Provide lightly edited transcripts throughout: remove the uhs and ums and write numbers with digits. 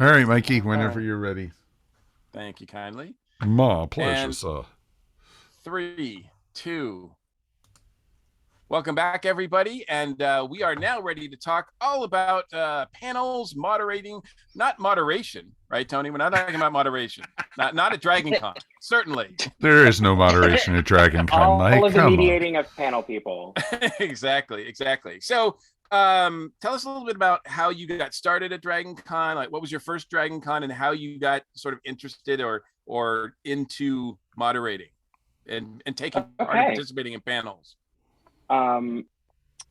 All right, Mikey, All whenever right. you're ready. Thank you kindly. My pleasure, And sir. 3, 2. Welcome back, everybody. And we are now ready to talk all about panels, moderating, not moderation, right, Tony? We're not talking about moderation, not at Dragon Con, certainly. There is no moderation at Dragon Con, All Mike. of the Come on. mediating of panel people. Exactly. So tell us a little bit about how you got started at Dragon Con. Like, what was your first Dragon Con and how you got sort of interested or into moderating and taking part and Okay. participating in panels. Um,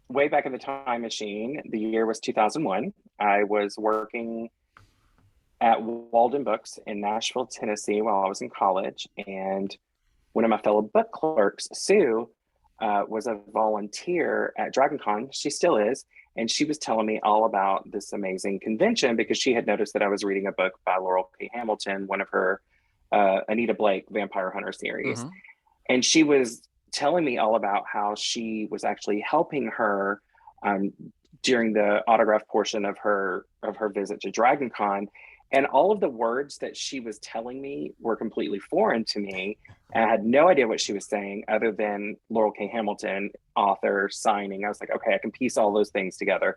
Way back in the time machine, the year was 2001. I was working at Walden Books in Nashville, Tennessee while I was in college. And one of my fellow book clerks, Sue, was a volunteer at DragonCon. She still is. And she was telling me all about this amazing convention because she had noticed that I was reading a book by Laurel K. Hamilton, one of her Anita Blake Vampire Hunter series. Mm-hmm. And she was telling me all about how she was actually helping her um, during the autograph portion of her visit to DragonCon, and all of the words that she was telling me were completely foreign to me. And I had no idea what she was saying other than Laurel K. Hamilton, author, signing. I was like, okay, I can piece all those things together.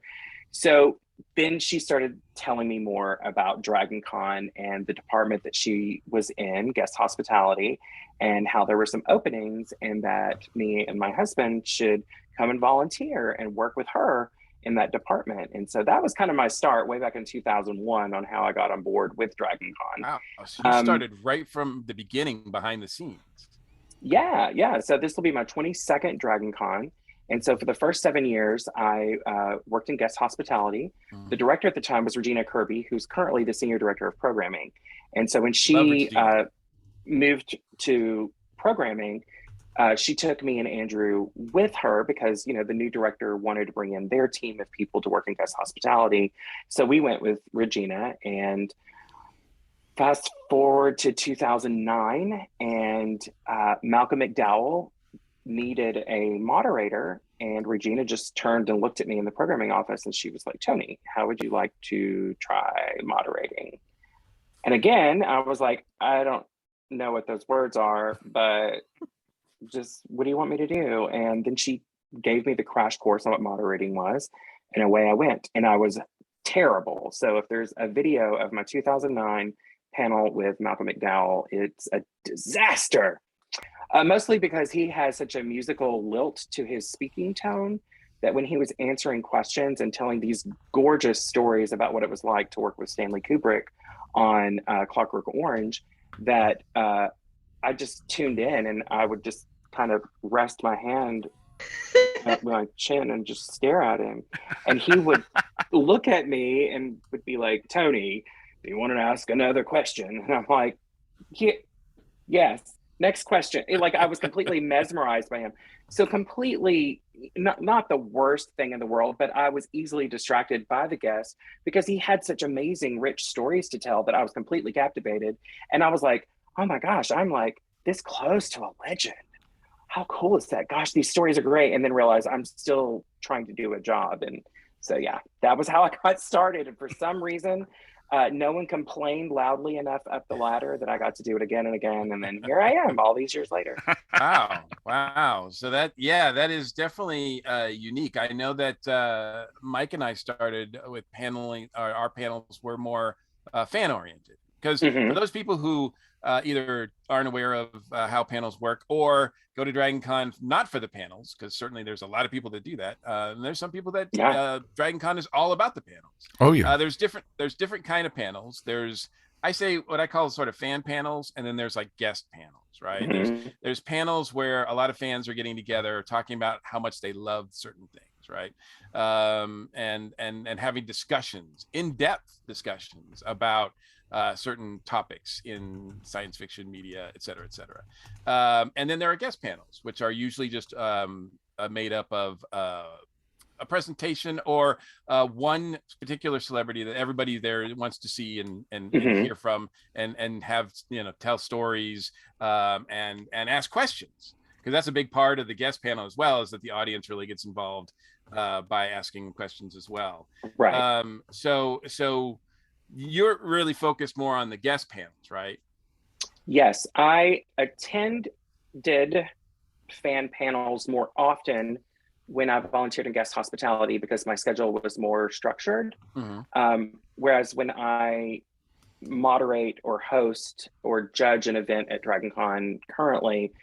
So then she started telling me more about DragonCon and the department that she was in, guest hospitality, and how there were some openings and that me and my husband should come and volunteer and work with her in that department. And so that was kind of my start way back in 2001 on how I got on board with DragonCon. Wow. So you started right from the beginning behind the scenes. Yeah. So this will be my 22nd DragonCon. And so for the first 7 years, I worked in guest hospitality. Mm-hmm. The director at the time was Regina Kirby, who's currently the senior director of programming. And so when she moved to programming, she took me and Andrew with her because, you know, the new director wanted to bring in their team of people to work in guest hospitality. So we went with Regina, and fast forward to 2009, and Malcolm McDowell needed a moderator, and Regina just turned and looked at me in the programming office, and she was like, Tony, how would you like to try moderating? And again, I was like, I don't know what those words are, but just what do you want me to do? And then she gave me the crash course on what moderating was, and away I went. And I was terrible. So if there's a video of my 2009 panel with Malcolm McDowell, it's a disaster. Mostly because he has such a musical lilt to his speaking tone that when he was answering questions and telling these gorgeous stories about what it was like to work with Stanley Kubrick on Clockwork Orange, that I just tuned in and I would just kind of rest my hand at my chin and just stare at him. And he would look at me and would be like, Tony, do you want to ask another question? And I'm like, yes, next question. Like, I was completely mesmerized by him. So completely, not the worst thing in the world, but I was easily distracted by the guest because he had such amazing, rich stories to tell that I was completely captivated. And I was like, oh my gosh, I'm like this close to a legend. How cool is that? Gosh, these stories are great. And then realize I'm still trying to do a job. And so, yeah, that was how I got started. And for some reason, no one complained loudly enough up the ladder that I got to do it again and again. And then here I am all these years later. Wow. So that is definitely unique. I know that Mike and I started with paneling. Our panels were more fan oriented because for those people who either aren't aware of how panels work or go to Dragon Con not for the panels, because certainly there's a lot of people that do that. And there's some people that Dragon Con is all about the panels. Oh yeah. There's different kind of panels. There's, I say, what I call sort of fan panels, and then there's like guest panels, right? There's panels where a lot of fans are getting together talking about how much they love certain things, right? And having discussions, in-depth discussions about certain topics in science fiction media, et cetera, et cetera. And then there are guest panels, which are usually just made up of a presentation or one particular celebrity that everybody there wants to see and hear from and have, tell stories and ask questions. Because that's a big part of the guest panel as well, is that the audience really gets involved by asking questions as well. Right. So you're really focused more on the guest panels, right? Yes, I did fan panels more often when I volunteered in guest hospitality because my schedule was more structured. Whereas when I moderate or host or judge an event at DragonCon currently,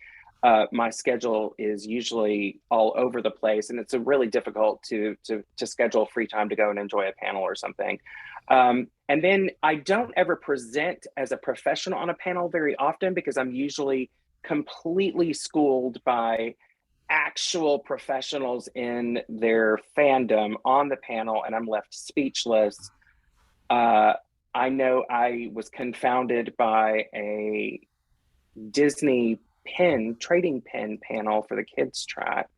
my schedule is usually all over the place, and it's really difficult to schedule free time to go and enjoy a panel or something. And then I don't ever present as a professional on a panel very often because I'm usually completely schooled by actual professionals in their fandom on the panel, and I'm left speechless. I know I was confounded by a Disney trading pin panel for the kids track,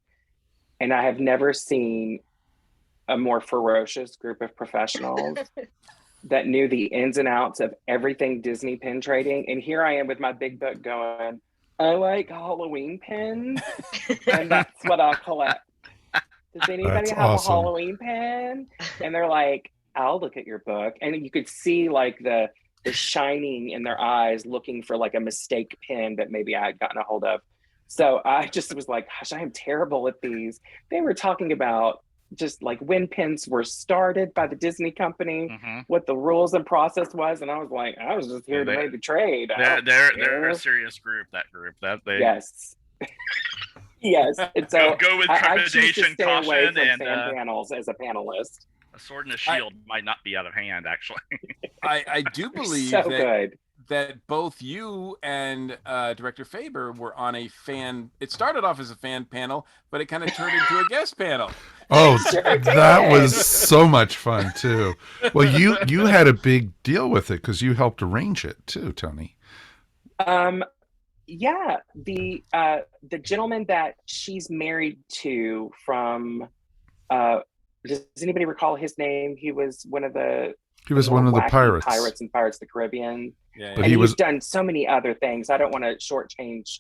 and I have never seen a more ferocious group of professionals that knew the ins and outs of everything Disney pin trading. And here I am with my big book going, I like Halloween pins, and that's what I'll collect. Does anybody have a Halloween pin? And they're like, I'll look at your book. And you could see like the shining in their eyes looking for like a mistake pin that maybe I had gotten a hold of. So I just was like, gosh, I am terrible at these. They were talking about just like when pins were started by the Disney company, what the rules and process was. And I was like, I was just here to make a trade. They're a serious group, that they. Yes. Yes. And so go with trepidation, caution, and fan panels as a panelist. A sword and a shield might not be out of hand, actually. I do believe that both you and Director Faber were on a fan. It started off as a fan panel, but it kind of turned into a guest panel. Oh, that was so much fun too. Well, you had a big deal with it because you helped arrange it too, Tony. Yeah, the gentleman that she's married to from does anybody recall his name? He was one of the pirates in Pirates of the Caribbean. Yeah, but and he's done so many other things. I don't want to shortchange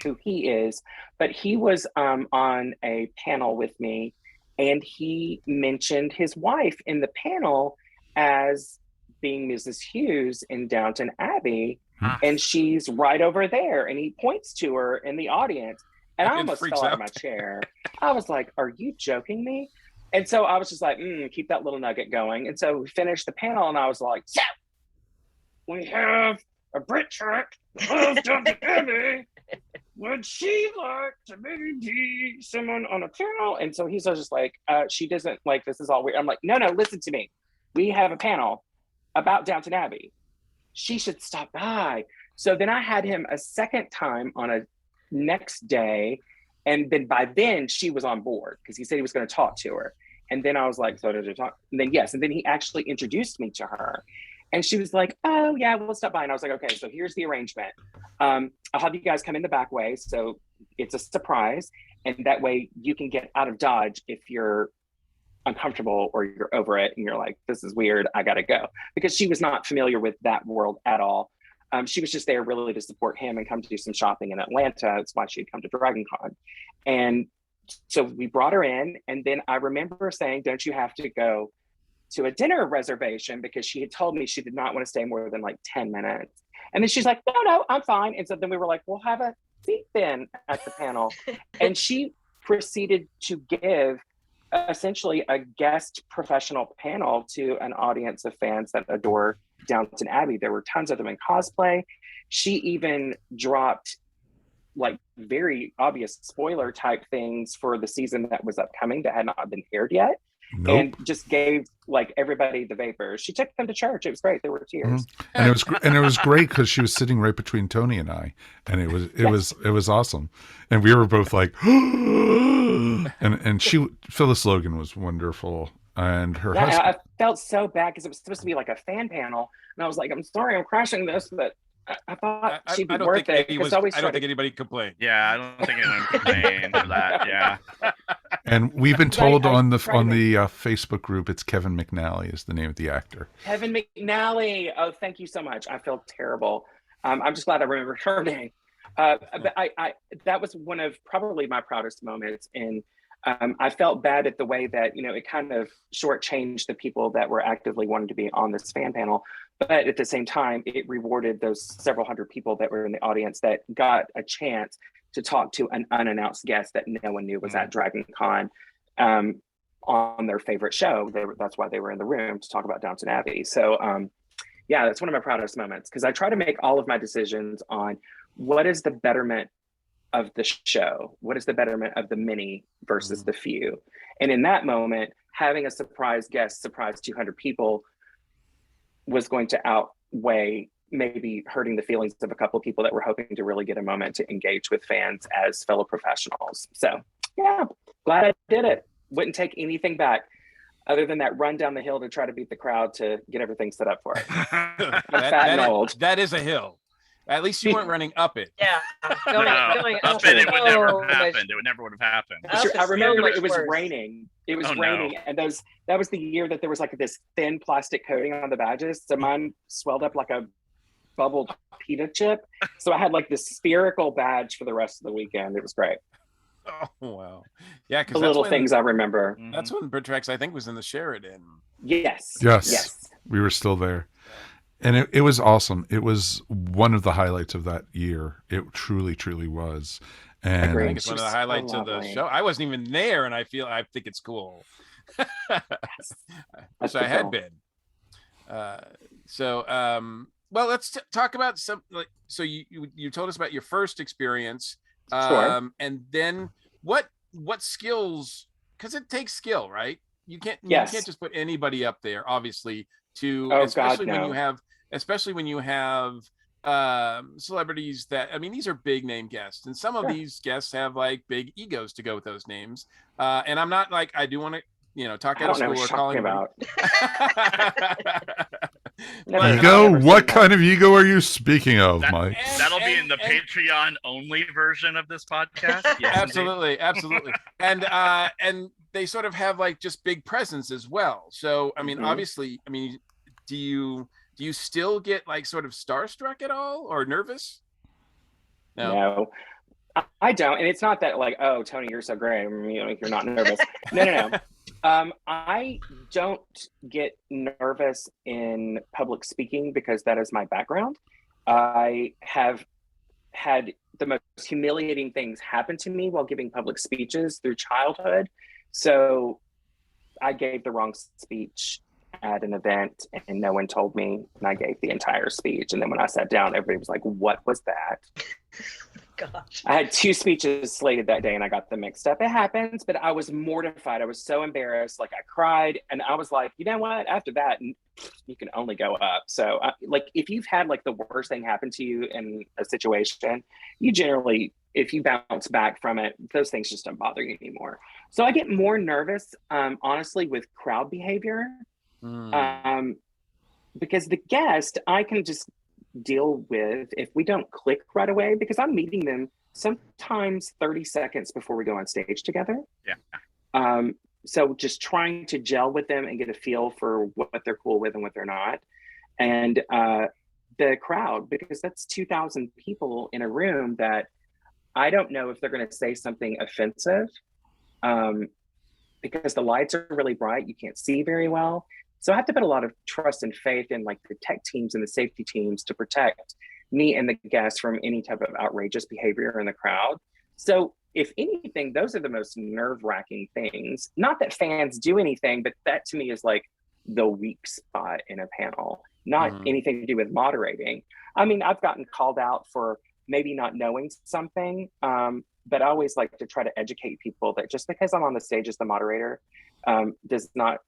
who he is, but he was on a panel with me, and he mentioned his wife in the panel as being Mrs. Hughes in Downton Abbey, and she's right over there, and he points to her in the audience, and I almost fell out of my chair. I was like, are you joking me? And so I was just like, keep that little nugget going. And so we finished the panel, and I was like, so we have a Brit track that loves Downton Abbey. Would she like to maybe be someone on a panel? And so he's just like, she doesn't like, this is all weird. I'm like, no, listen to me. We have a panel about Downton Abbey. She should stop by. So then I had him a second time on a next day. And then by then she was on board because he said he was going to talk to her. And then I was like, so did you talk? And then, yes. And then he actually introduced me to her. And she was like, oh, yeah, we'll stop by. And I was like, okay, so here's the arrangement. I'll have you guys come in the back way. So it's a surprise. And that way you can get out of Dodge if you're uncomfortable or you're over it and you're like, this is weird, I got to go. Because she was not familiar with that world at all. She was just there really to support him and come to do some shopping in Atlanta. That's why she had come to DragonCon. And so we brought her in. And then I remember saying, don't you have to go to a dinner reservation? Because she had told me she did not want to stay more than like 10 minutes. And then she's like, no, I'm fine. And so then we were like, we'll have a seat then at the panel. And she proceeded to give essentially a guest professional panel to an audience of fans that adore Downton Abbey. There were tons of them in cosplay. She even dropped like very obvious spoiler type things for the season that was upcoming that had not been aired yet. Nope. And just gave like everybody the vapors. She took them to church. It was great. There were tears. And it was great because she was sitting right between Tony and I, and it was awesome. And we were both like, and Phyllis Logan was wonderful, and her husband. I felt so bad because it was supposed to be like a fan panel, and I was like, I'm sorry, I'm crashing this, but I thought she'd be worth it. I don't think anybody complained. Yeah, I don't think anyone complained for that. Yeah. And we've been told on the Facebook group, it's Kevin McNally is the name of the actor. Kevin McNally. Oh, thank you so much. I feel terrible. I'm just glad I remember her name. But I that was one of probably my proudest moments in I felt bad at the way that, it kind of shortchanged the people that were actively wanting to be on this fan panel. But at the same time, it rewarded those several hundred people that were in the audience that got a chance to talk to an unannounced guest that no one knew was at Dragon Con on their favorite show. That's why they were in the room, to talk about Downton Abbey. So yeah, that's one of my proudest moments, because I try to make all of my decisions on what is the betterment of the show, what is the betterment of the many versus the few. And in that moment, having a surprise guest surprise 200 people was going to outweigh maybe hurting the feelings of a couple of people that were hoping to really get a moment to engage with fans as fellow professionals. So yeah, glad I did it. Wouldn't take anything back other than that run down the hill to try to beat the crowd to get everything set up for it. I'm fat and old. That is a hill. At least you weren't running up it. Yeah. Going up it, it would never happen. It would never would have happened. I remember it was raining. It was raining, and that was the year that there was like this thin plastic coating on the badges. So mine swelled up like a bubbled pita chip. So I had like this spherical badge for the rest of the weekend. It was great. Oh wow. Yeah, the little things I remember. That's when Bertrex, I think, was in the Sheridan. Yes. We were still there. And it was awesome. It was one of the highlights of that year. It truly, truly was. And I think it's one of the highlights of the show. I wasn't even there, and I think it's cool. Wish I had been. Well, let's talk about some. So you told us about your first experience, sure. And then what skills? Because it takes skill, right? You can't just put anybody up there, obviously. Especially when you have celebrities that, I mean, these are big name guests, and some of these guests have like big egos to go with those names. And I'm not like, I do want to, talk out of school or calling about. Ego? What kind of ego are you speaking of, Mike? That'll be in the Patreon only version of this podcast. Yes, absolutely. And they sort of have like just big presence as well. So, I mean, obviously, do you still get like sort of starstruck at all or nervous? No, I don't. And it's not that like, oh, Tony, you're so great. You're not nervous. No. I don't get nervous in public speaking because that is my background. I have had the most humiliating things happen to me while giving public speeches through childhood. So I gave the wrong speech at an event and no one told me, and I gave the entire speech. And then when I sat down, everybody was like, what was that? Gosh. I had 2 speeches slated that day and I got them mixed up. It happens, but I was mortified. I was so embarrassed. Like I cried and I was like, you know what? After that, you can only go up. So like if you've had like the worst thing happen to you in a situation, you generally, if you bounce back from it, those things just don't bother you anymore. So I get more nervous, honestly, with crowd behavior. Because the guest, I can just deal with if we don't click right away, because I'm meeting them sometimes 30 seconds before we go on stage together. Yeah. So just trying to gel with them and get a feel for what they're cool with and what they're not. And the crowd, because that's 2,000 people in a room that I don't know if they're going to say something offensive, because the lights are really bright. You can't see very well. So I have to put a lot of trust and faith in like the tech teams and the safety teams to protect me and the guests from any type of outrageous behavior in the crowd. So if anything, those are the most nerve-wracking things. Not that fans do anything, but that to me is like the weak spot in a panel, not anything to do with moderating. I mean, I've gotten called out for maybe not knowing something, but I always like to try to educate people that just because I'm on the stage as the moderator does not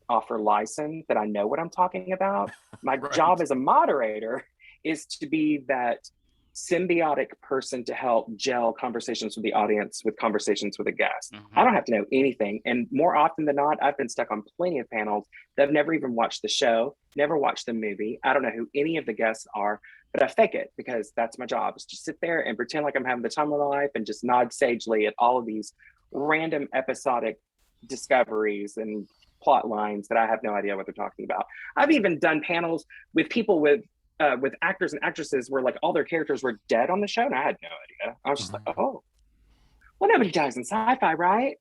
offer license that I know what I'm talking about. My job as a moderator is to be that symbiotic person to help gel conversations with the audience with conversations with a guest. I don't have to know anything. And more often than not, I've been stuck on plenty of panels that have never even watched the show, never watched the movie. I don't know who any of the guests are, but I fake it because that's my job, is to sit there and pretend like I'm having the time of my life and just nod sagely at all of these random episodic discoveries and plot lines that I have no idea what they're talking about. I've even done panels with people with actors and actresses where like all their characters were dead on the show and I had no idea. I was just like, oh, well, nobody dies in sci-fi, right?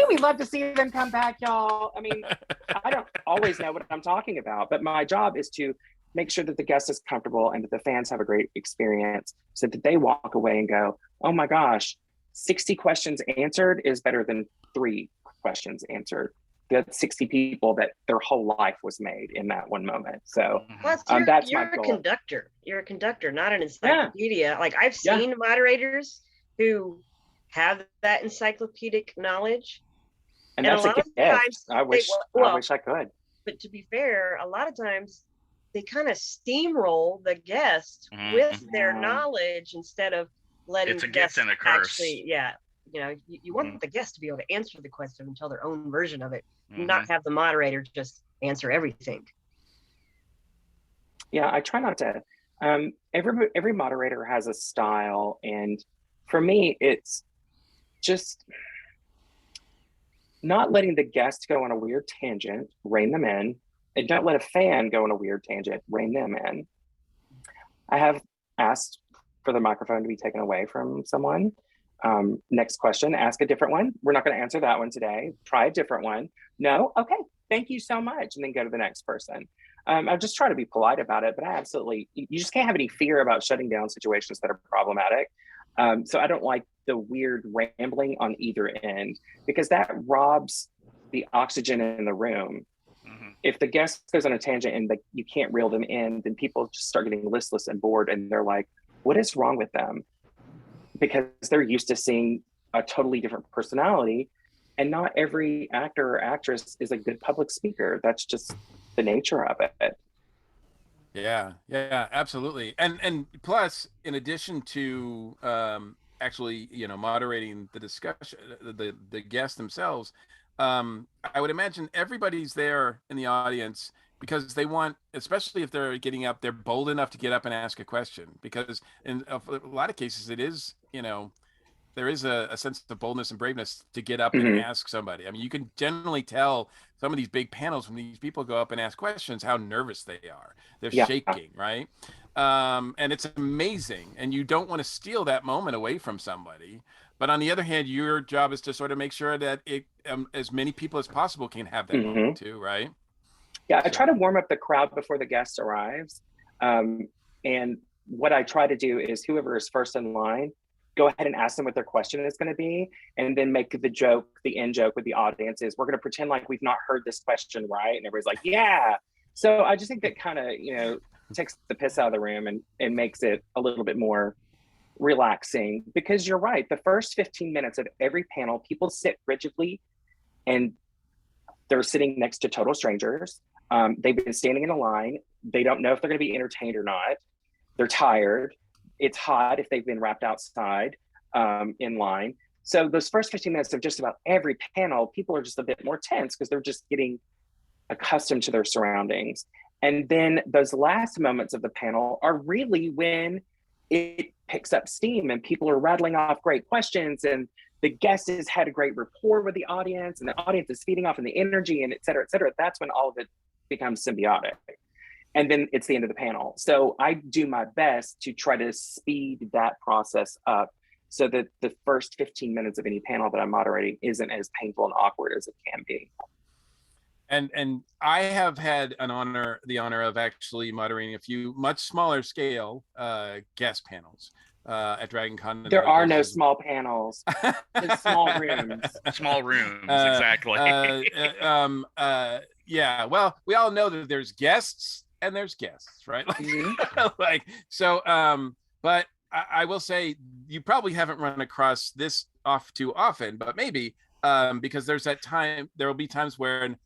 We love to see them come back, y'all. I mean, I don't always know what I'm talking about, but my job is to make sure that the guest is comfortable and that the fans have a great experience so that they walk away and go, oh my gosh, 60 questions answered is better than 3 questions answered. That's 60 people that their whole life was made in that one moment. So Plus, that's you're my a goal. conductor. You're a conductor, not an encyclopedia. Like I've seen moderators who have that encyclopedic knowledge. And that's a lot of times I wish I could. But to be fair, a lot of times they kind of steamroll the guest with their knowledge instead of letting it's a the guest gift and a curse. Actually, you want the guest to be able to answer the question and tell their own version of it, not have the moderator just answer everything. Yeah, I try not to. Every moderator has a style, and for me, it's just not letting the guest go on a weird tangent, rein them in, and don't let a fan go on a weird tangent, rein them in. I have asked for the microphone to be taken away from someone. Next question, ask a different one. We're not going to answer that one today. Try a different one. No? Okay, thank you so much. And then go to the next person. I just try to be polite about it, but you just can't have any fear about shutting down situations that are problematic. So I don't like the weird rambling on either end because that robs the oxygen in the room. If the guest goes on a tangent and you can't reel them in, then people just start getting listless and bored and they're like, what is wrong with them? Because they're used to seeing a totally different personality, and not every actor or actress is a good public speaker. That's just the nature of it. Yeah, absolutely. And plus, in addition to actually, moderating the discussion, the guests themselves, I would imagine everybody's there in the audience because they want, especially if they're getting up, they're bold enough to get up and ask a question, because in a lot of cases it is, there is a sense of boldness and braveness to get up and ask somebody. I mean, you can generally tell some of these big panels when these people go up and ask questions, how nervous they are. They're shaking, right? And it's amazing. And you don't want to steal that moment away from somebody. But on the other hand, your job is to sort of make sure that as many people as possible can have that moment too, right? Yeah, I try to warm up the crowd before the guest arrives. And what I try to do is whoever is first in line, go ahead and ask them what their question is going to be, and then make the end joke with the audience is, we're going to pretend like we've not heard this question, right? And everybody's like, yeah. So I just think that kind of, takes the piss out of the room and makes it a little bit more relaxing, because you're right. The first 15 minutes of every panel, people sit rigidly and they're sitting next to total strangers. They've been standing in a line. They don't know if they're going to be entertained or not. They're tired. It's hot if they've been wrapped outside in line. So those first 15 minutes of just about every panel, people are just a bit more tense because they're just getting accustomed to their surroundings. And then those last moments of the panel are really when it picks up steam and people are rattling off great questions, and the guest has had a great rapport with the audience, and the audience is feeding off in the energy, and et cetera, et cetera. That's when all of it becomes symbiotic. And then it's the end of the panel. So I do my best to try to speed that process up so that the first 15 minutes of any panel that I'm moderating isn't as painful and awkward as it can be. And I have had the honor of actually moderating a few much smaller scale guest panels at Dragon Con. There are no small panels. There's small rooms. Small rooms, exactly. Yeah, well, we all know that there's guests and there's guests, right? But I will say you probably haven't run across this too often, but maybe because there will be times where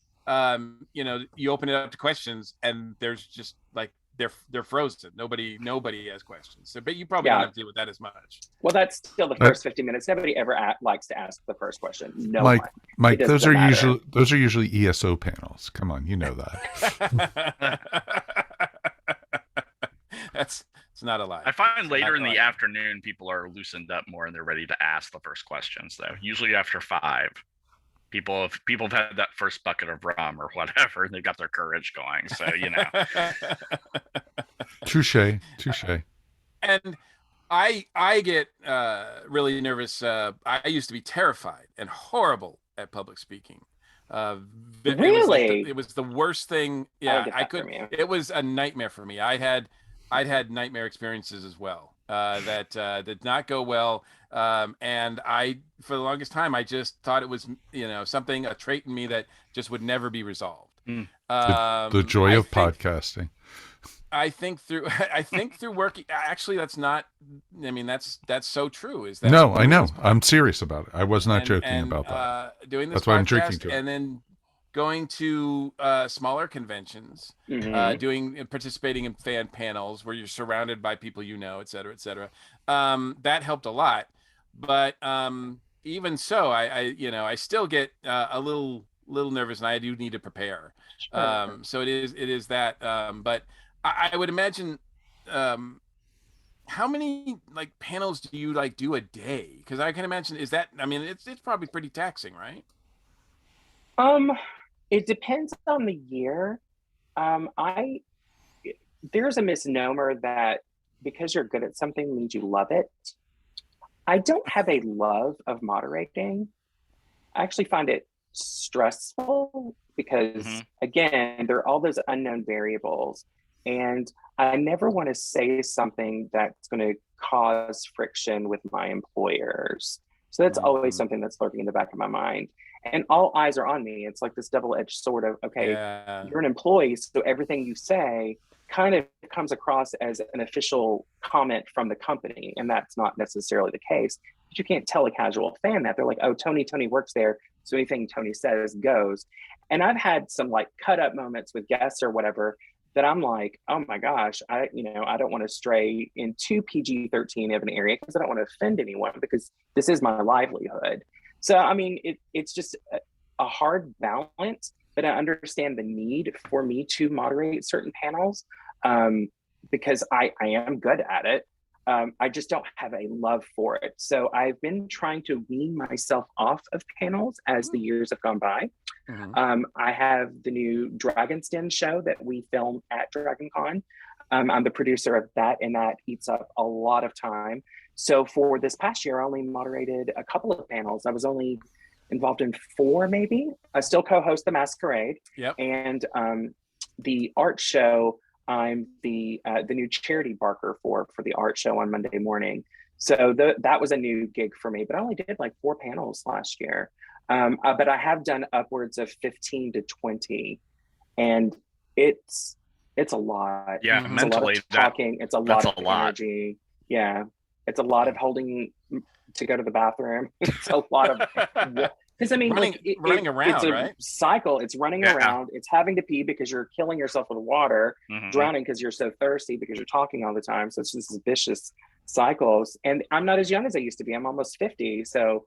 you open it up to questions and there's just like they're frozen. Nobody has questions. So, but you probably don't have to deal with that as much. Well, that's still the first 50 minutes. Nobody ever likes to ask the first question. No, Mike, those are usually ESO panels. Come on, you know that. It's not a lie. I find later in the afternoon, people are loosened up more and they're ready to ask the first questions, though. Usually after 5. People have had that first bucket of rum or whatever, and they've got their courage going. So, Touche. And I get really nervous. I used to be terrified and horrible at public speaking. Really? It was the worst thing. Yeah, it was a nightmare for me. I'd had nightmare experiences as well that did not go well. And for the longest time, I just thought it was, a trait in me that just would never be resolved. The joy of podcasting. I think through working, actually, that's not, I mean, that's so true. Is that no, I know. I'm serious about it. I was not joking about that. Doing this that's why I'm drinking to it. And then going to smaller conventions, participating in fan panels where you're surrounded by people, et cetera, et cetera. That helped a lot. But even so, I still get a little nervous, and I do need to prepare. Sure. So it is that. But I would imagine, how many panels do you do a day? Because I can imagine it's probably pretty taxing, right? It depends on the year. There's a misnomer that because you're good at something means you love it. I don't have a love of moderating. I actually find it stressful because again, there are all those unknown variables, and I never want to say something that's going to cause friction with my employers. So that's always something that's lurking in the back of my mind. And all eyes are on me. It's like this double-edged sword of, okay, you're an employee, so everything you say kind of comes across as an official comment from the company, and that's not necessarily the case. But you can't tell a casual fan that. They're like, oh, Tony works there, so anything Tony says goes. And I've had some cut up moments with guests or whatever that I'm like, oh my gosh, I don't want to stray into PG-13 of an area because I don't want to offend anyone, because this is my livelihood. So, I mean, it's just a hard balance, but I understand the need for me to moderate certain panels because I am good at it. I just don't have a love for it. So I've been trying to wean myself off of panels as the years have gone by. I have the new Dragon's Den show that we film at DragonCon. I'm the producer of that, and that eats up a lot of time. So for this past year, I only moderated a couple of panels. I was only involved in 4, maybe. I still co-host the Masquerade. Yep. And the art show, I'm the new charity barker for the art show on Monday morning. So that was a new gig for me, but I only did 4 panels last year. But I have done upwards of 15 to 20, and it's a lot. Yeah, it's mentally, a lot of talking. It's a lot of energy. Yeah, it's a lot of holding to go to the bathroom. It's a lot of because I mean, running around, it's a right? cycle. It's running around. It's having to pee because you're killing yourself with water, drowning because you're so thirsty because you're talking all the time. So it's just this vicious cycles. And I'm not as young as I used to be. I'm almost 50, so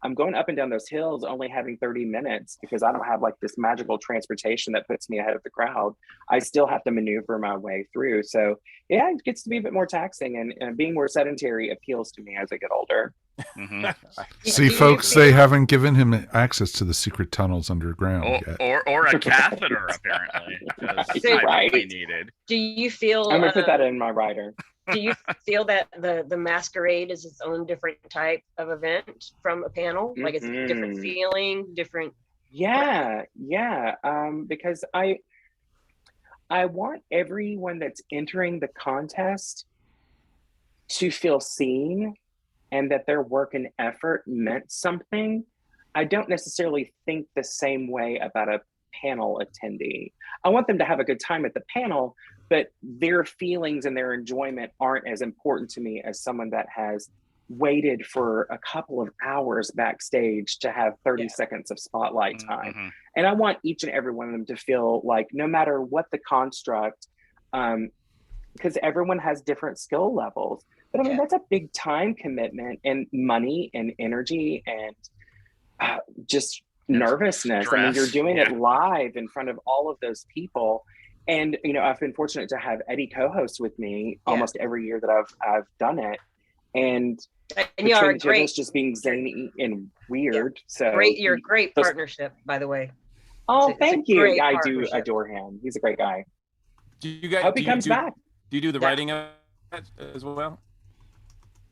I'm going up and down those hills only having 30 minutes because I don't have this magical transportation that puts me ahead of the crowd. I still have to maneuver my way through. So yeah, it gets to be a bit more taxing, and being more sedentary appeals to me as I get older. See, folks, they haven't given him access to the secret tunnels underground yet. Or a catheter, apparently. Right. Needed. Do you feel... I'm going to put that in my rider. Do you feel that the Masquerade is its own different type of event from a panel? It's a different feeling, different... Yeah. Because I want everyone that's entering the contest to feel seen and that their work and effort meant something. I don't necessarily think the same way about a panel attendee. I want them to have a good time at the panel, but their feelings and their enjoyment aren't as important to me as someone that has waited for a couple of hours backstage to have 30 seconds of spotlight time. And I want each and every one of them to feel like, no matter what the construct, because everyone has different skill levels, but I mean, that's a big time commitment and money and energy and just nervousness. Stress. I mean, you're doing it live in front of all of those people. And, I've been fortunate to have Eddie co-host with me almost every year that I've done it. And you are great, just being zany and weird. So you're a great partnership, by the way. Oh, thank you. I do adore him. He's a great guy. I hope he comes back. Do you do the writing of that as well?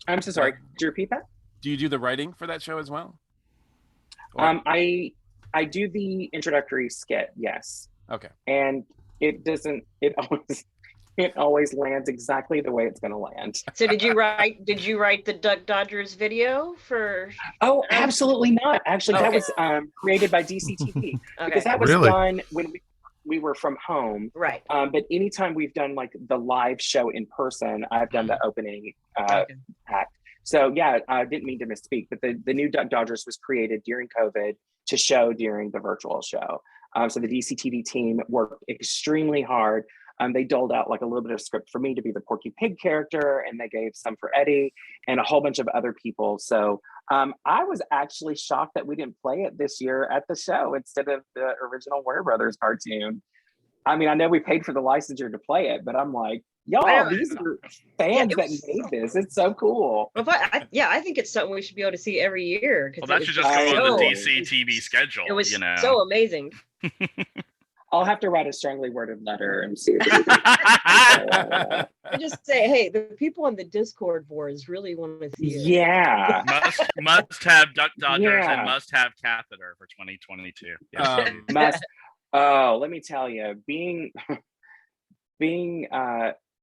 I'm so sorry. Could you repeat that? Do you do the writing for that show as well? I do the introductory skit, yes. Okay. And it always lands exactly the way it's going to land. So did you write the Duck Dodgers video for? Oh, absolutely not. Actually, that was created by DCTV because that was done when we were from home. Right. But anytime we've done like the live show in person, I've done the opening act. So yeah, I didn't mean to misspeak, but the new Duck Dodgers was created during COVID to show during the virtual show. So the DCTV team worked extremely hard. They doled out like a little bit of script for me to be the Porky Pig character, and they gave some for Eddie and a whole bunch of other people. So I was actually shocked that we didn't play it this year at the show instead of the original Warner Brothers cartoon. I mean, I know we paid for the licensure to play it, but I'm like, y'all, these are fans that made this. It's so cool. Well, I think it's something we should be able to see every year. Well, that should just go on the DC TV schedule. It was so amazing. I'll have to write a strongly worded letter and see. I just say, hey, the people on the Discord boards really want to see it. Yeah. must have Duck Dodgers and must have catheter for 2022. Let me tell you, being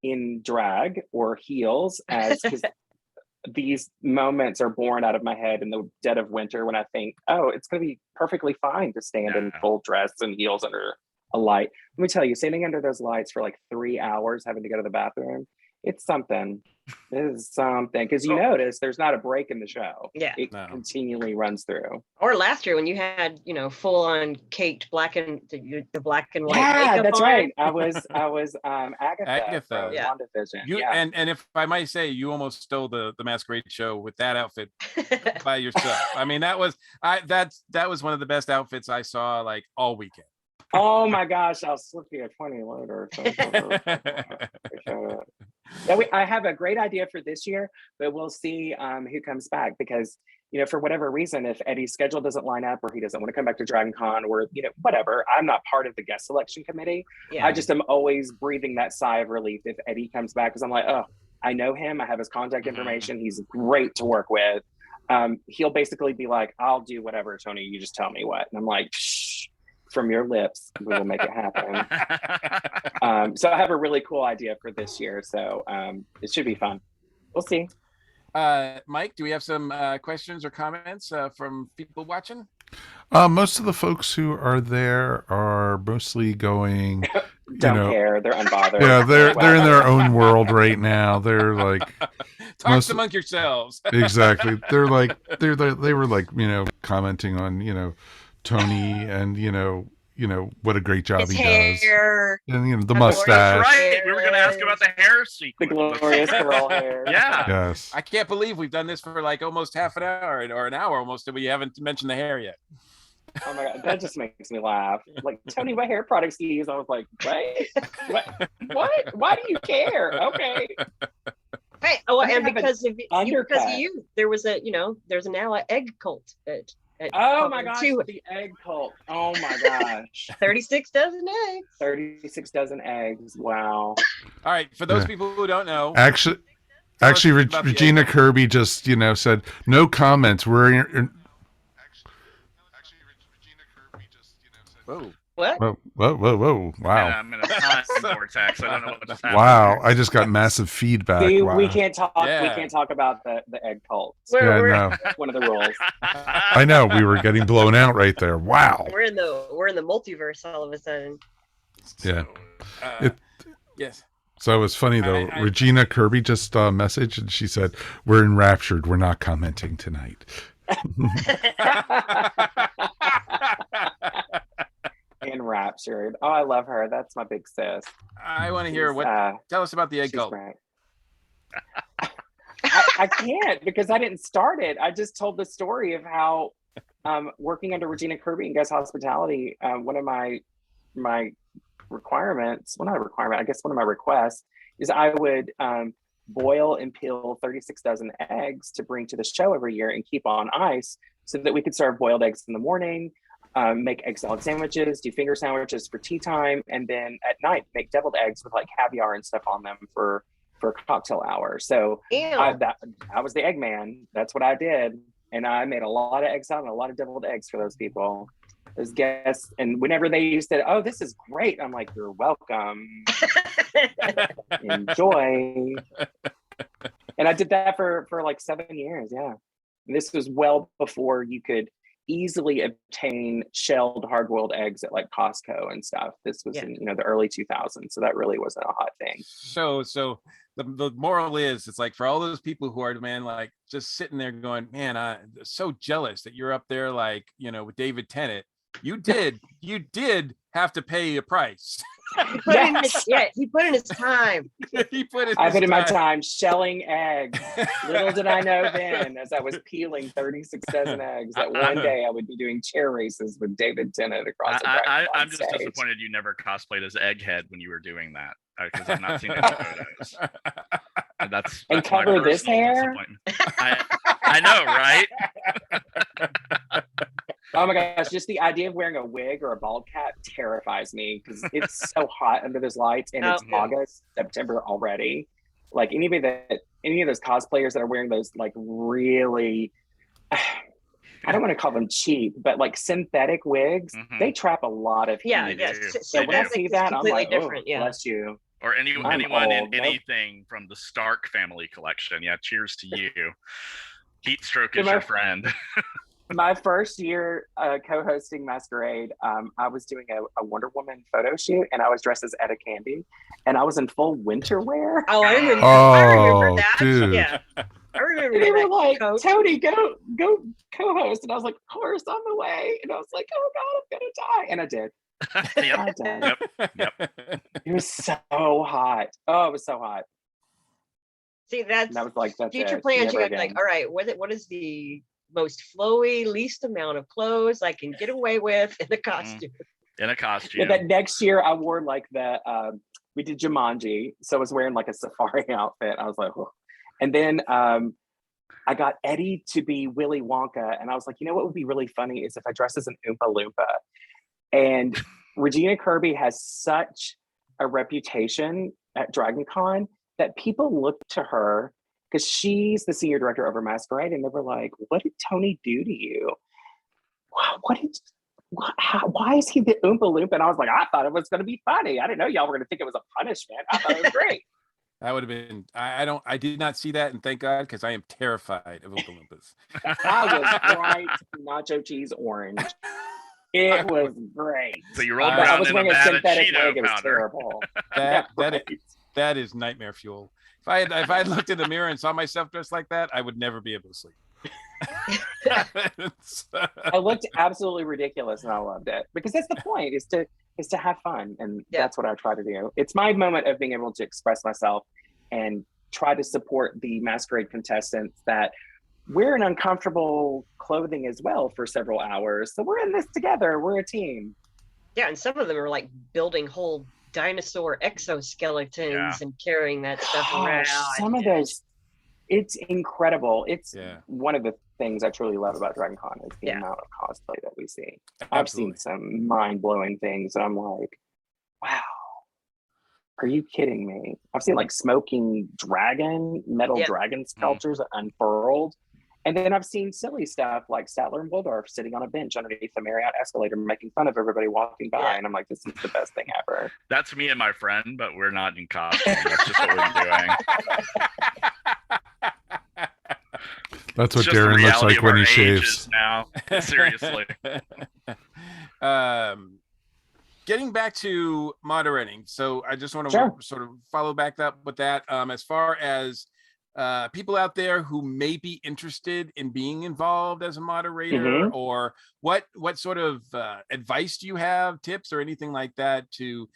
in drag or heels, as these moments are born out of my head in the dead of winter when I think, oh, it's going to be perfectly fine to stand in full dress and heels under a light. Let me tell you, standing under those lights for like 3 hours, having to go to the bathroom, it's something. It is something, because you notice there's not a break in the show. Yeah, it continually runs through. Or last year when you had, full on caked the black and white. Yeah, that's right. I was Agatha from WandaVision. And if I might say, you almost stole the Masquerade show with that outfit by yourself. I mean, that was one of the best outfits I saw like all weekend. Oh my gosh, I'll slip you a 20 later. I have a great idea for this year, but we'll see who comes back, because for whatever reason, if Eddie's schedule doesn't line up or he doesn't want to come back to Dragon Con, or whatever, I'm not part of the guest selection committee. I just am always breathing that sigh of relief if Eddie comes back, because I'm like, oh, I know him, I have his contact information, he's great to work with. He'll basically be like, I'll do whatever, Tony, you just tell me what. And I'm like, shh, from your lips, we will make it happen. So I have a really cool idea for this year, so it should be fun. We'll see. Mike, do we have some questions or comments from people watching? Most of the folks who are there are mostly going, don't care, they're unbothered. Yeah, they're in their own world right now. They're like, talk among yourselves. Exactly. They're like, they were like, commenting on, Tony and what a great job he does, and the mustache. That's right. We were going to ask about the hair sequence. The glorious curl hair. Yeah. Yes. I can't believe we've done this for like almost half an hour or an hour almost, and we haven't mentioned the hair yet. Oh my god, that just makes me laugh. Like, Tony, what hair products do you use? I was like, what? Why do you care? Okay. Hey, and because of you, there was there's now an egg cult oh my gosh, the egg cult. Oh my gosh. 36 dozen eggs. 36 dozen eggs. Wow. All right, for those people who don't know. Actually, Regina Kirby just, said, no comments. We're in. Whoa. What? Whoa. Wow. Yeah, I'm in a time vortex. I don't know what just happened. Wow. I just got massive feedback. Wow. We can't talk. Yeah. We can't talk about the egg cult. No. One of the rules. I know, we were getting blown out right there. Wow. We're in the multiverse all of a sudden. Yeah. Yes. So it was funny though. Regina Kirby just messaged and she said, "We're enraptured. We're not commenting tonight." Enraptured. Oh, I love her. That's my big sis. I want to hear tell us about the egg cult. I can't, because I didn't start it. I just told the story of how working under Regina Kirby in guest hospitality, one of my requirements, well, not a requirement, I guess one of my requests is I would boil and peel 36 dozen eggs to bring to the show every year and keep on ice so that we could serve boiled eggs in the morning, make egg salad sandwiches, do finger sandwiches for tea time, and then at night make deviled eggs with like caviar and stuff on them for cocktail hour. So I was the egg man. That's what I did. And I made a lot of egg salad and a lot of deviled eggs for those people, those guests. And whenever they said, "Oh, this is great," I'm like, "You're welcome. Enjoy." And I did that for like 7 years. Yeah. And this was well before you could easily obtain shelled hard-boiled eggs at like Costco and stuff. This was in, the early 2000s. So that really wasn't a hot thing. So the moral is, it's like, for all those people who are, man, like just sitting there going, man, I'm so jealous that you're up there, like, with David Tennant. You did have to pay a price. He put in his time. I put in my time shelling eggs. Little did I know then, as I was peeling 36 dozen eggs, that one day I would be doing chair races with David Tennant across the I'm just disappointed you never cosplayed as Egghead when you were doing that, because I've not seen any photos. That's cover this hair. I know, right? Oh my gosh, just the idea of wearing a wig or a bald cap terrifies me, because it's so hot under those lights, and it's August, September already. Like any of those cosplayers that are wearing those like really, I don't want to call them cheap, but like synthetic wigs, they trap a lot of heat. So when I see that, I'm like, different. Bless you. Or anyone in anything from the Stark family collection. Yeah, cheers to you. Heat stroke is your friend. My first year co-hosting Masquerade, I was doing a Wonder Woman photo shoot, and I was dressed as Etta Candy, and I was in full winter wear. Oh, I remember that. Dude. Yeah, I remember. They were like, "Tony, go co-host," and I was like, "Of course, on the way." And I was like, "Oh God, I'm gonna die," and I did. Yep. It was so hot. Oh, it was so hot. See, that was like, that's future it. plans. You got like, all right, what is the most flowy, least amount of clothes I can get away with in a costume? Yeah, that next year I wore like we did Jumanji, so I was wearing like a safari outfit. I was like, oh. And then I got Eddie to be Willy Wonka, and I was like, what would be really funny is if I dress as an Oompa Loompa. And Regina Kirby has such a reputation at Dragon Con that people look to her, because she's the senior director over Masquerade, and they were like, "What did Tony do to you? Why is he the Oompa Loompa?" And I was like, "I thought it was going to be funny. I didn't know y'all were going to think it was a punishment. I thought it was great." That would have been. I did not see that, and thank God, because I am terrified of Oompa Loompas. I was bright nacho cheese orange. It was great. So you rolled around in a synthetic wig. It was terrible. That is nightmare fuel. If I had looked in the mirror and saw myself dressed like that, I would never be able to sleep. I looked absolutely ridiculous, and I loved it, because that's the point, is to have fun, and that's what I try to do. It's my moment of being able to express myself and try to support the Masquerade contestants that we're in uncomfortable clothing as well for several hours. So we're in this together. We're a team. Yeah, and some of them are like building whole dinosaur exoskeletons and carrying that stuff around. Some of those, it's incredible. It's one of the things I truly love about Dragon Con is the amount of cosplay that we see. Absolutely. I've seen some mind-blowing things, and I'm like, wow, are you kidding me? I've seen like smoking metal dragon sculptures unfurled. And then I've seen silly stuff like Statler and Waldorf sitting on a bench underneath the Marriott escalator making fun of everybody walking by. And I'm like, this is the best thing ever. That's me and my friend, but we're not in costume. That's just what we're doing. That's what Darren looks like when he shaves. Now, seriously. Getting back to moderating. So I just want to sort of follow back up with that. As far as people out there who may be interested in being involved as a moderator, or what sort of advice do you have, tips or anything like that to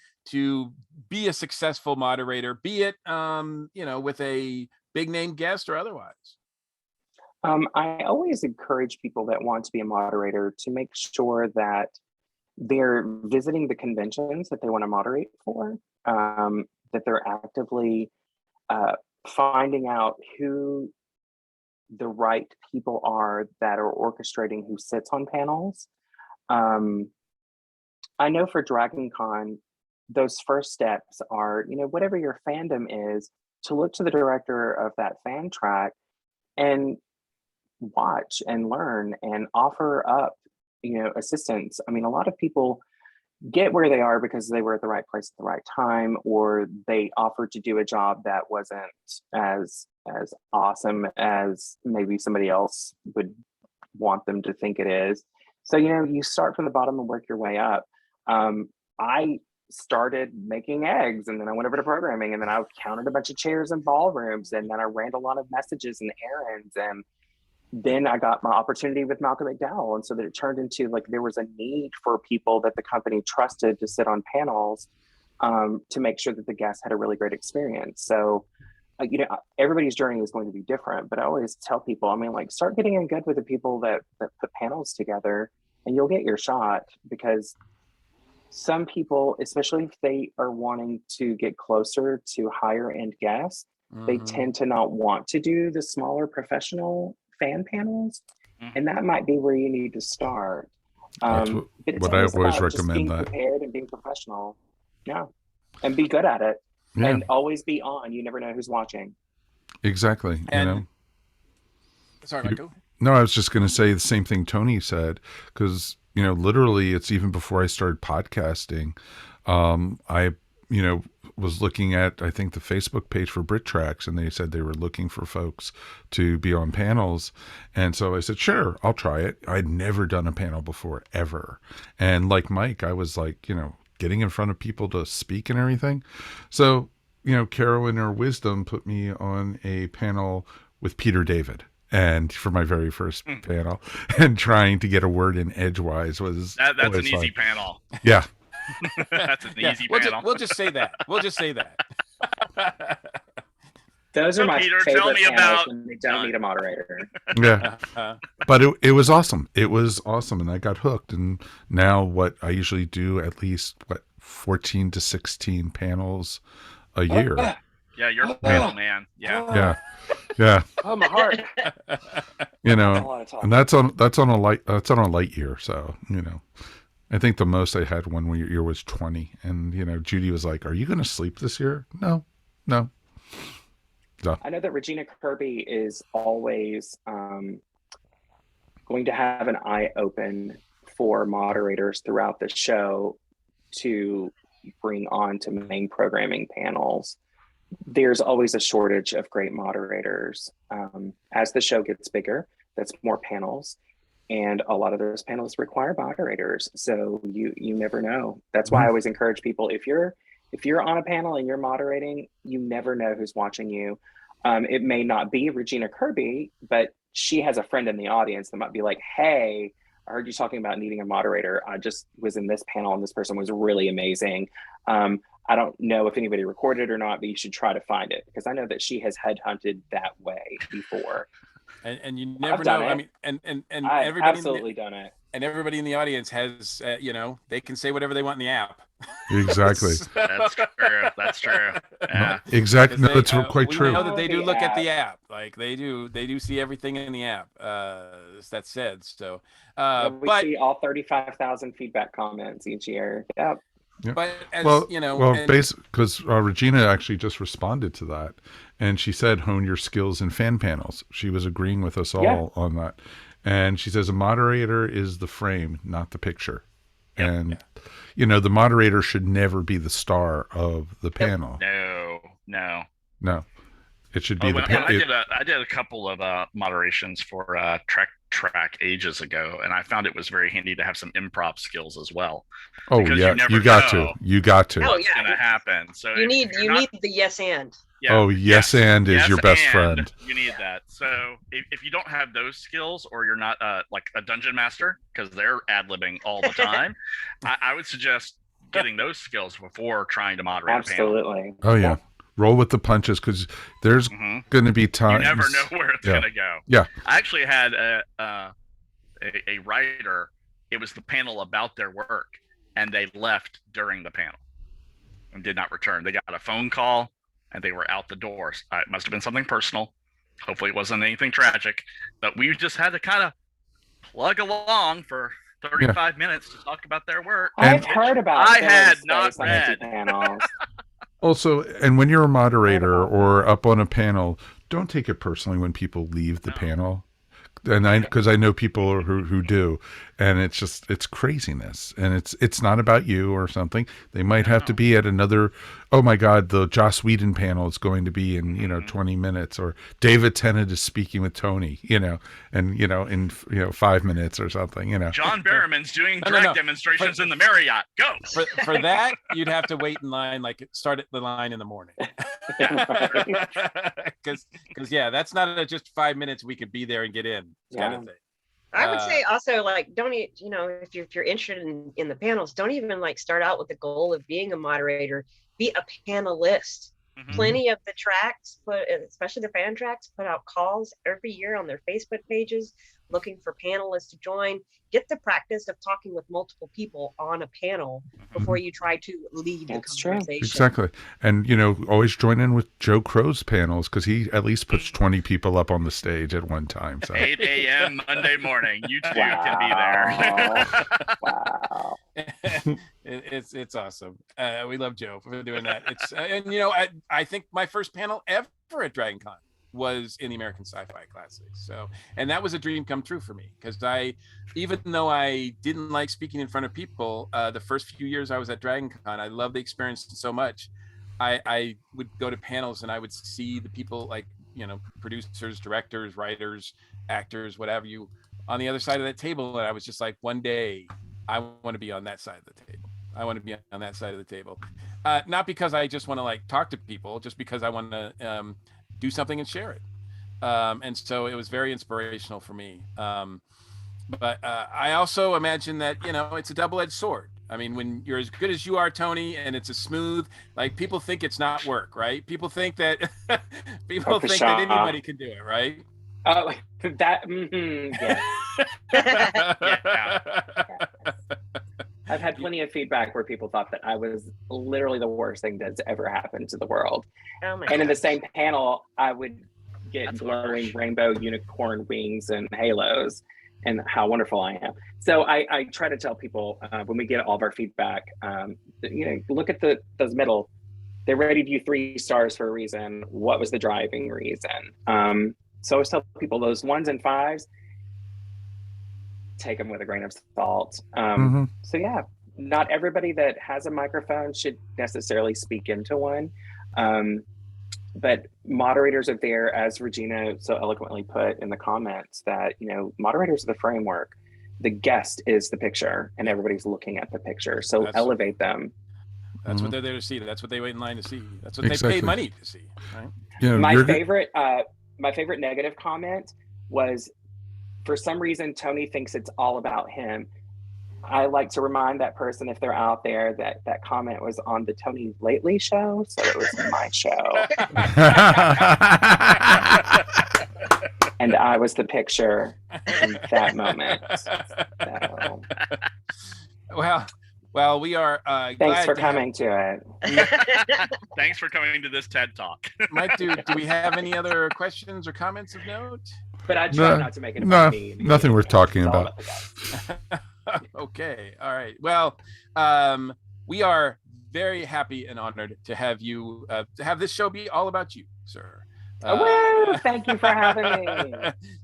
be a successful moderator, be it with a big name guest or otherwise? I always encourage people that want to be a moderator to make sure that they're visiting the conventions that they want to moderate for, that they're actively finding out who the right people are that are orchestrating who sits on panels. I know for Dragon Con, those first steps are, whatever your fandom is, to look to the director of that fan track and watch and learn and offer up, assistance. I mean, a lot of people get where they are because they were at the right place at the right time, or they offered to do a job that wasn't as awesome as maybe somebody else would want them to think it is. So, you start from the bottom and work your way up. I started making eggs, and then I went over to programming, and then I counted a bunch of chairs in ballrooms, and then I ran a lot of messages and errands, and then I got my opportunity with Malcolm McDowell. And so that it turned into like, there was a need for people that the company trusted to sit on panels to make sure that the guests had a really great experience. So, everybody's journey is going to be different, but I always tell people, I mean, like, start getting in good with the people that put panels together, and you'll get your shot. Because some people, especially if they are wanting to get closer to higher end guests, they tend to not want to do the smaller professional fan panels, and that might be where you need to start. What I always recommend, being that prepared and being professional, and be good at it, and always be on. You never know who's watching. Exactly. And, sorry, Michael. No, I was just going to say the same thing Tony said, because literally, it's even before I started podcasting. I was looking at, I think, the Facebook page for Brit Tracks, and they said they were looking for folks to be on panels. And so I said, sure, I'll try it. I'd never done a panel before, ever. And like Mike, I was like, getting in front of people to speak and everything. So, Carol in her wisdom put me on a panel with Peter David. And for my very first panel, and trying to get a word in edgewise was that's an easy panel. Yeah. That's an easy panel. We'll just say that. Those are my Peter, favorite tell me panels about when they don't need a moderator. Yeah. But it was awesome. It was awesome, and I got hooked. And now what I usually do, at least 14 to 16 panels a year. Yeah, you're a panel man. Yeah. Oh, my heart. And that's on a light year. So, I think the most I had one year was 20. And, Judy was like, "Are you going to sleep this year?" No. So. I know that Regina Kirby is always going to have an eye open for moderators throughout the show to bring on to main programming panels. There's always a shortage of great moderators. As the show gets bigger, that's more panels. And a lot of those panels require moderators. So you never know. That's why I always encourage people, if you're on a panel and you're moderating, you never know who's watching you. It may not be Regina Kirby, but she has a friend in the audience that might be like, "Hey, I heard you talking about needing a moderator. I just was in this panel and this person was really amazing. I don't know if anybody recorded it or not, but you should try to find it," because I know that she has headhunted that way before. And you never know. It. I mean, and I've everybody absolutely done it. And everybody in the audience has, they can say whatever they want in the app. Exactly. That's true. Yeah. Exactly. No, it's quite true. We know that they do look at the app. Like they do see everything in the app. That said, so. We see all 35,000 feedback comments each year. Yep. Yeah. But as, because Regina actually just responded to that, and she said, "Hone your skills in fan panels." She was agreeing with us all on that, and she says a moderator is the frame, not the picture, and the moderator should never be the star of the panel. No. It should be I did a couple of moderations for track ages ago, and I found it was very handy to have some improv skills as well. Oh yeah, you got to. What's going to happen? So you need the yes and. Yeah, oh yes, and is your best friend. You need that. So if you don't have those skills, or you're not like a dungeon master, because they're ad-libbing all the time, I would suggest getting those skills before trying to moderate Absolutely. a panel. Oh yeah. Roll with the punches, because there's going to be times. You never know where it's going to go. Yeah. I actually had a writer. It was the panel about their work, and they left during the panel and did not return. They got a phone call, and they were out the door. It must have been something personal. Hopefully it wasn't anything tragic. But we just had to kind of plug along for 35 minutes to talk about their work. I've heard about I had not read. Panels. Also, and when you're a moderator or up on a panel, don't take it personally when people leave the panel. and because I know people who do, and it's craziness, and it's not about you or something. They might have to be at another. Oh my God, the Joss Whedon panel is going to be in 20 minutes, or David Tennant is speaking with Tony, and in 5 minutes or something, John Barrowman's doing drag demonstrations in the Marriott. Go for that. You'd have to wait in line, like start at the line in the morning. Because that's not just 5 minutes we could be there and get in kind of thing. I would say also, like, don't if you're interested in the panels, don't even like start out with the goal of being a moderator. Be a panelist. Plenty of the tracks, especially the fan tracks, put out calls every year on their Facebook pages looking for panelists to join. Get the practice of talking with multiple people on a panel before you try to lead the conversation. True. Exactly. And, always join in with Joe Crow's panels, because he at least puts 20 people up on the stage at one time. So 8 a.m. Monday morning. You too can be there. Wow. It's awesome. We love Joe for doing that. It's I think my first panel ever at Dragon Con was in the American Sci-Fi Classics. So, and that was a dream come true for me, because even though I didn't like speaking in front of people, the first few years I was at Dragon Con, I loved the experience so much. I would go to panels and I would see the people, like, producers, directors, writers, actors, whatever you, on the other side of that table. And I was just like, one day I want to be on that side of the table. I want to be on that side of the table. Not because I just want to like talk to people, just because I want to do something and share it. And so it was very inspirational for me. But I also imagine that, it's a double-edged sword. I mean, when you're as good as you are, Tony, and it's a smooth, like, people think it's not work, right? People think that that anybody can do it, right? Oh, that, yeah. I've had plenty of feedback where people thought that I was literally the worst thing that's ever happened to the world. Oh my and in the gosh. same panel, I would get glowing rainbow unicorn wings and halos and how wonderful I am. So I try to tell people when we get all of our feedback, look at those middle. They rated you 3 stars for a reason. What was the driving reason? So I always tell people those 1s and 5s, take them with a grain of salt. So yeah, not everybody that has a microphone should necessarily speak into one. But moderators are there, as Regina so eloquently put in the comments, that, moderators are the framework. The guest is the picture, and everybody's looking at the picture. So elevate them. That's what they're there to see. That's what they wait in line to see. That's what they paid money to see. Right? My favorite negative comment was, for some reason, Tony thinks it's all about him. I like to remind that person, if they're out there, that comment was on the Tony Lately show, so it was my show. And I was the picture in that moment. So. Well, we are thanks for coming to it. Thanks for coming to this TED Talk. Mike, do we have any other questions or comments of note? But I try not to make it about me. Nothing worth talking about. Okay. All right. Well, we are very happy and honored to have you, to have this show be all about you, sir. Thank you for having me.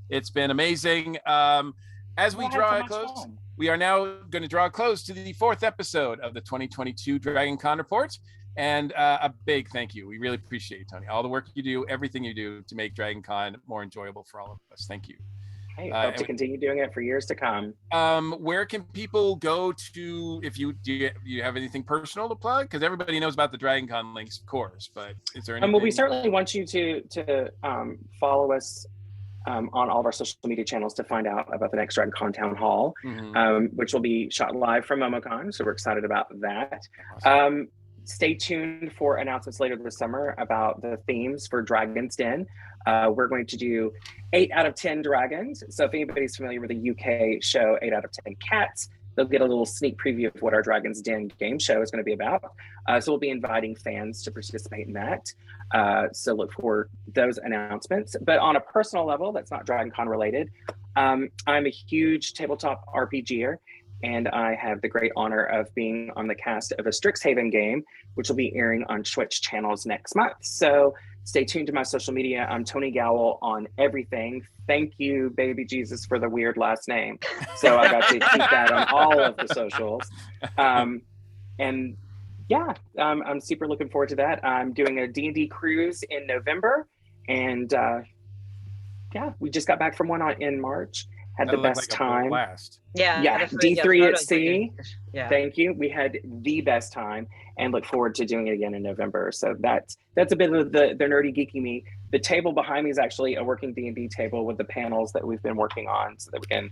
It's been amazing. As we draw a close, we are now going to draw a close to the 4th episode of the 2022 Dragon Con Report. And a big thank you. We really appreciate you, Tony. All the work you do, everything you do to make Dragon Con more enjoyable for all of us. Thank you. Hey, hope to continue doing it for years to come. Where can people go to, do you have anything personal to plug? Because everybody knows about the Dragon Con links, of course, but is there anything? Well, we certainly want you to follow us on all of our social media channels to find out about the next Dragon Con Town Hall, which will be shot live from MomoCon. So we're excited about that. Awesome. Stay tuned for announcements later this summer about the themes for Dragon's Den. We're going to do 8 out of 10 dragons. So if anybody's familiar with the UK show 8 out of 10 Cats, they'll get a little sneak preview of what our Dragon's Den game show is going to be about. So we'll be inviting fans to participate in that. So look for those announcements. But on a personal level, that's not Dragon Con related, I'm a huge tabletop RPGer. And I have the great honor of being on the cast of a Strixhaven game, which will be airing on Twitch channels next month. So Stay tuned to my social media. I'm Tony Gowell on everything. Thank you, baby Jesus, for the weird last name. So I got to keep that on all of the socials. And yeah, I'm super looking forward to that. I'm doing a D&D cruise in November. And yeah, we just got back from one in March. Had the best time. Blast. Yeah, D3 at sea. Yeah. Thank you. We had the best time and look forward to doing it again in November. So that's a bit of the nerdy geeky me. The table behind me is actually a working D&D table with the panels that we've been working on so that we can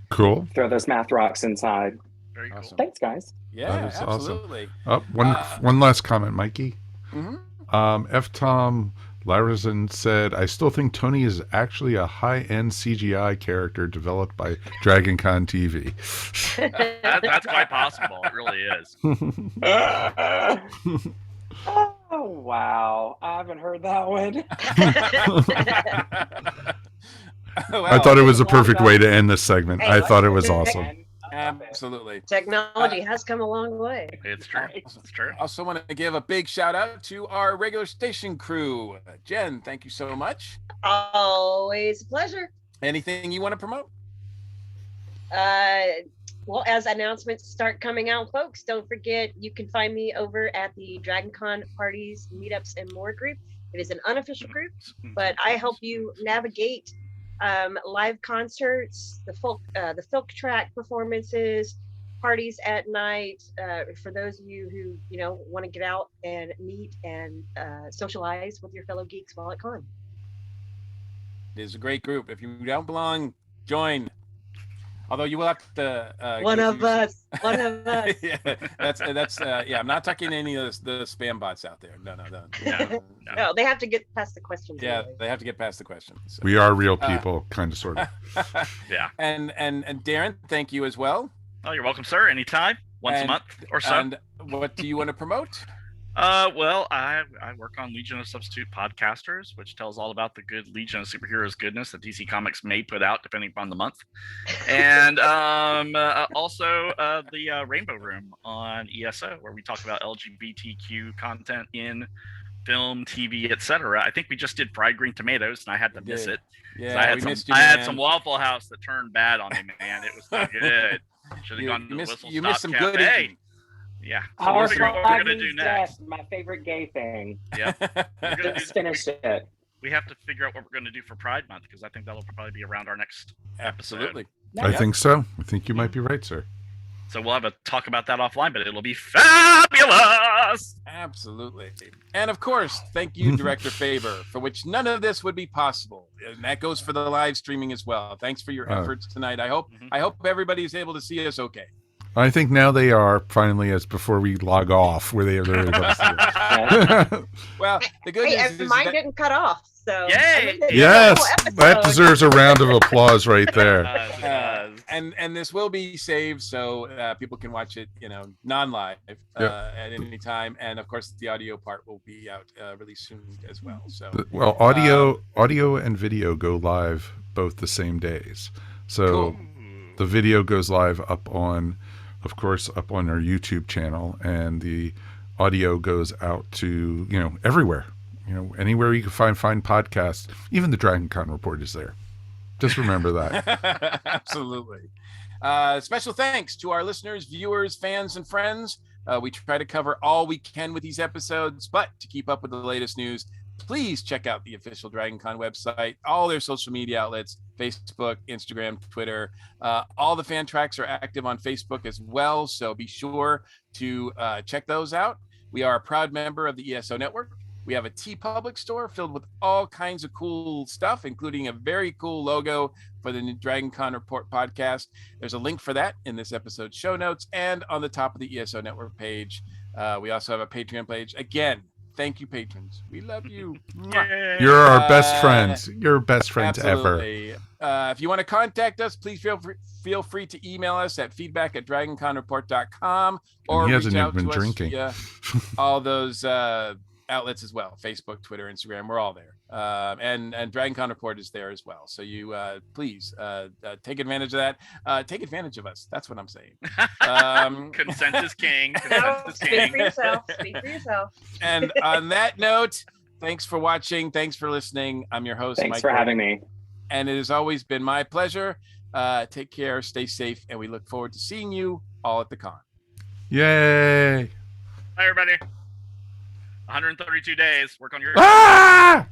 throw those math rocks inside. Very cool. Awesome. Thanks, guys. Yeah, absolutely. Awesome. One last comment, Mikey. F. Tom Larison said, I still think Tony is actually a high-end CGI character developed by DragonCon TV. That's quite possible. It really is. Oh, wow. I haven't heard that one. I thought it was a perfect way to end this segment. I thought it was awesome. Absolutely. Technology has come a long way. It's true. It's true. I also want to give a big shout out to our regular station crew. Jen, thank you so much. Always a pleasure. Anything you want to promote? Well, as announcements start coming out, folks, don't forget you can find me over at the DragonCon Parties, Meetups, and More group. It is an unofficial group, but I help you navigate live concerts, the folk track performances, parties at night. For those of you who want to get out and meet and socialize with your fellow geeks while at con. It is a great group. If you don't belong, join. Although you will have to. One of us. Yeah, that's. Yeah, I'm not talking any of the spam bots out there. No. No, they have to get past the questions. Yeah, anyway. they have to get past the questions. So. We are real people, kind of, sort of. Yeah. And Darren, thank you as well. Oh, you're welcome, sir. Anytime. Once a month or so. And what do you want to promote? Well, I work on Legion of Substitute Podcasters, which tells all about the good Legion of Superheroes goodness that DC Comics may put out depending upon the month. And also the Rainbow Room on ESO, where we talk about LGBTQ content in film, TV, etc. I think we just did Fried Green Tomatoes, and I had to miss it. Yeah, I had some Waffle House that turned bad on me, man. It was so good. Should have gone to the Whistle Stop missed some Cafe. good eating. Yeah. So we'll figure out what we're going to do next. My favorite gay thing. Yeah. Just finished it. We have to figure out what we're going to do for Pride Month, because I think that'll probably be around our next Absolutely. episode. I think so. I think you might be right, sir. So we'll have a talk about that offline, but it'll be fabulous. Absolutely. And of course, thank you, Director Faber, for which none of this would be possible. And that goes for the live streaming as well. Thanks for your efforts tonight. I hope everybody is able to see us okay. I think now they are finally, as before we log off, where they are able to see it. Well, the good news is mine didn't cut off. So yay! Yes, that deserves a round of applause right there. And this will be saved so people can watch it, non-live at any time. And of course, the audio part will be out really soon as well. So well, audio and video go live both the same days. So cool. The video goes live up on our YouTube channel, and the audio goes out to everywhere. Anywhere you can find podcasts. Even the DragonCon report is there. Just remember that. Absolutely. Special thanks to our listeners, viewers, fans, and friends. We try to cover all we can with these episodes, but to keep up with the latest news, please check out the official DragonCon website, all their social media outlets, Facebook, Instagram, Twitter. All the fan tracks are active on Facebook as well, so be sure to check those out. We are a proud member of the ESO Network. We have a TeePublic store filled with all kinds of cool stuff, including a very cool logo for the DragonCon Report podcast. There's a link for that in this episode's show notes and on the top of the ESO Network page. We also have a Patreon page. Again, thank you, patrons. We love you. You're our best friends. You're best friends absolutely. Ever. If you want to contact us, please feel free to email us at feedback@dragonconreport.com or reach out to us via all those outlets as well: Facebook, Twitter, Instagram. We're all there, and DragonCon Report is there as well. So you please take advantage of that. Take advantage of us. That's what I'm saying. Consent is king. Speak for yourself. Speak for yourself. And on that note, Thanks for watching. Thanks for listening. I'm your host, Thanks Mike for Gordon, having me. and it has always been my pleasure. Take care, stay safe, and we look forward to seeing you all at the con. Yay! Hi, everybody. 132 days. Work on your. Ah!